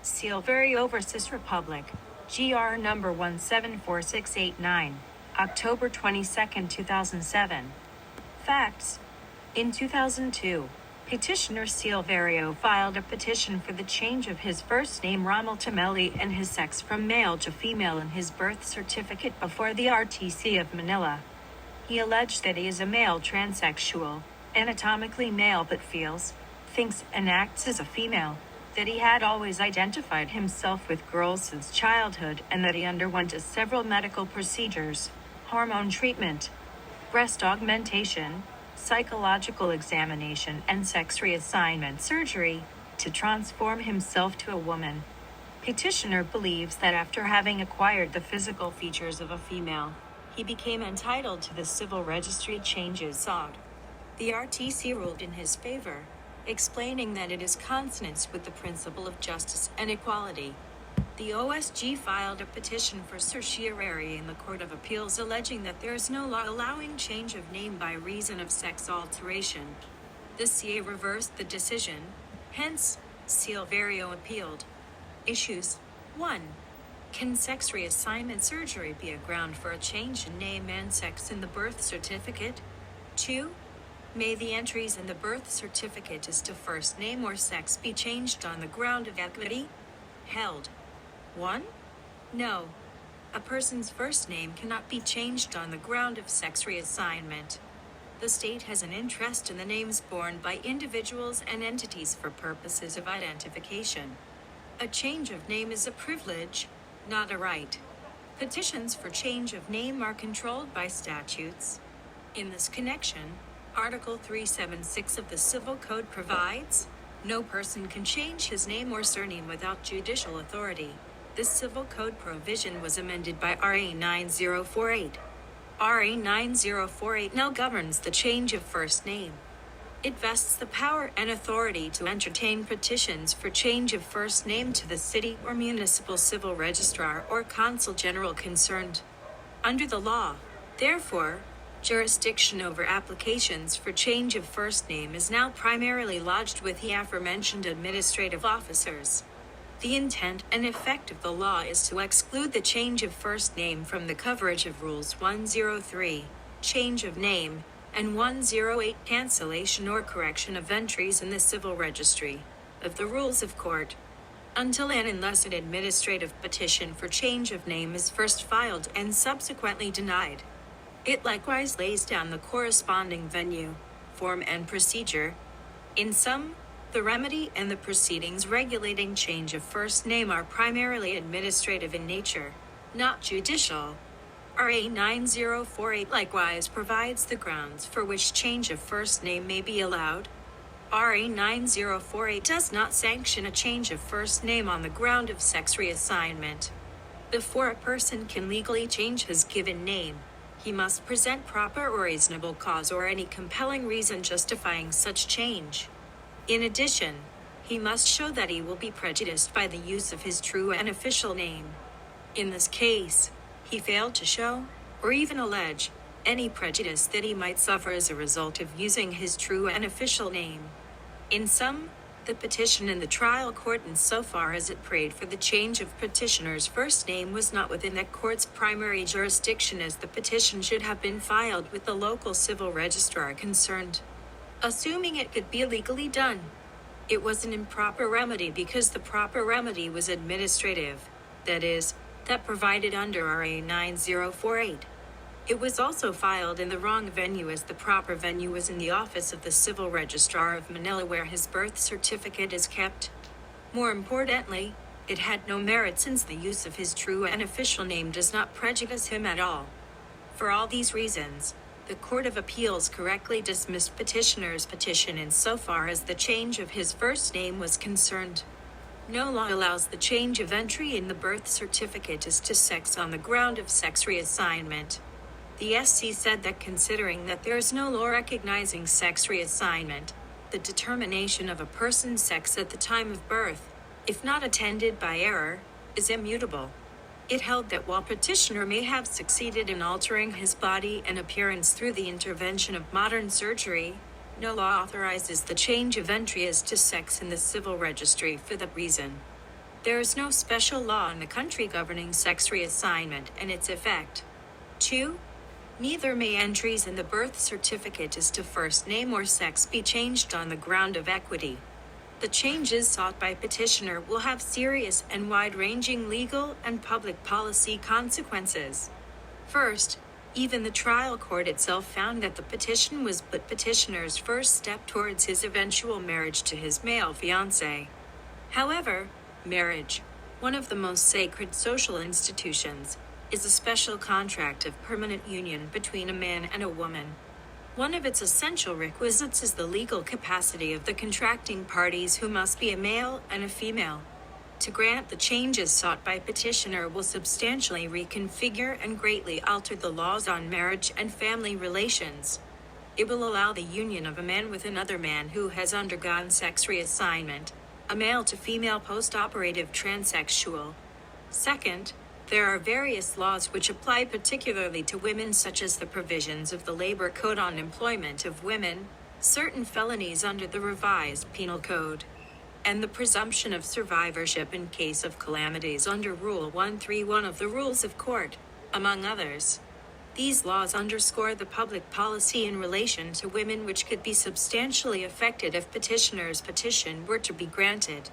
Silverio vs. Republic, GR number 174689, October 22, 2007. Facts. In 2002, petitioner Silverio filed a petition for the change of his first name Rommel to Melly and his sex from male to female in his birth certificate before the RTC of Manila. He alleged that he is a male transsexual, anatomically male but feels, thinks and acts as a female, that he had always identified himself with girls since childhood and that he underwent several medical procedures, hormone treatment, breast augmentation, psychological examination and sex reassignment surgery to transform himself to a woman. Petitioner believes that after having acquired the physical features of a female, he became entitled to the civil registry changes sought. The RTC ruled in his favor, explaining that it is consonant with the principle of justice and equality. The OSG filed a petition for certiorari in the Court of Appeals alleging that there is no law allowing change of name by reason of sex alteration. The CA reversed the decision, hence, Silverio appealed. Issues. 1. Can sex reassignment surgery be a ground for a change in name and sex in the birth certificate? 2. May the entries in the birth certificate as to first name or sex be changed on the ground of equity? Held. 1. No. A person's first name cannot be changed on the ground of sex reassignment. The state has an interest in the names borne by individuals and entities for purposes of identification. A change of name is a privilege, not a right. Petitions for change of name are controlled by statutes. In this connection, Article 376 of the Civil Code provides, no person can change his name or surname without judicial authority. This Civil Code provision was amended by RA 9048. RA 9048 now governs the change of first name. It vests the power and authority to entertain petitions for change of first name to the city or municipal civil registrar or consul general concerned. Under the law, therefore, jurisdiction over applications for change of first name is now primarily lodged with the aforementioned administrative officers. The intent and effect of the law is to exclude the change of first name from the coverage of Rules 103, change of name, and 108, cancellation or correction of entries in the civil registry, of the Rules of Court, until and unless an administrative petition for change of name is first filed and subsequently denied. It likewise lays down the corresponding venue, form and procedure. In sum, the remedy and the proceedings regulating change of first name are primarily administrative in nature, not judicial. RA 9048 likewise provides the grounds for which change of first name may be allowed. RA 9048 does not sanction a change of first name on the ground of sex reassignment. Before a person can legally change his given name, he must present proper or reasonable cause or any compelling reason justifying such change. In addition, he must show that he will be prejudiced by the use of his true and official name. In this case, he failed to show, or even allege, any prejudice that he might suffer as a result of using his true and official name. In sum, the petition in the trial court insofar as it prayed for the change of petitioner's first name was not within that court's primary jurisdiction, as the petition should have been filed with the local civil registrar concerned. Assuming it could be legally done, it was an improper remedy because the proper remedy was administrative, that is, that provided under RA 9048. It was also filed in the wrong venue, as the proper venue was in the office of the Civil Registrar of Manila where his birth certificate is kept. More importantly, it had no merit since the use of his true and official name does not prejudice him at all. For all these reasons, the Court of Appeals correctly dismissed petitioner's petition insofar as the change of his first name was concerned. No law allows the change of entry in the birth certificate as to sex on the ground of sex reassignment. The SC said that considering that there is no law recognizing sex reassignment, the determination of a person's sex at the time of birth, if not attended by error, is immutable. It held that while petitioner may have succeeded in altering his body and appearance through the intervention of modern surgery, no law authorizes the change of entry as to sex in the civil registry for that reason. There is no special law in the country governing sex reassignment and its effect. 2. Neither may entries in the birth certificate as to first name or sex be changed on the ground of equity. The changes sought by petitioner will have serious and wide-ranging legal and public policy consequences. First, even the trial court itself found that the petition was but petitioner's first step towards his eventual marriage to his male fiancé. However, marriage, one of the most sacred social institutions, is a special contract of permanent union between a man and a woman. One of its essential requisites is the legal capacity of the contracting parties, who must be a male and a female. To grant the changes sought by petitioner will substantially reconfigure and greatly alter the laws on marriage and family relations. It will allow the union of a man with another man who has undergone sex reassignment, a male to female post-operative transsexual. Second, there are various laws which apply particularly to women, such as the provisions of the Labor Code on employment of women, certain felonies under the revised Penal Code, and the presumption of survivorship in case of calamities under Rule 131 of the Rules of Court, among others. These laws underscore the public policy in relation to women which could be substantially affected if petitioner's petition were to be granted.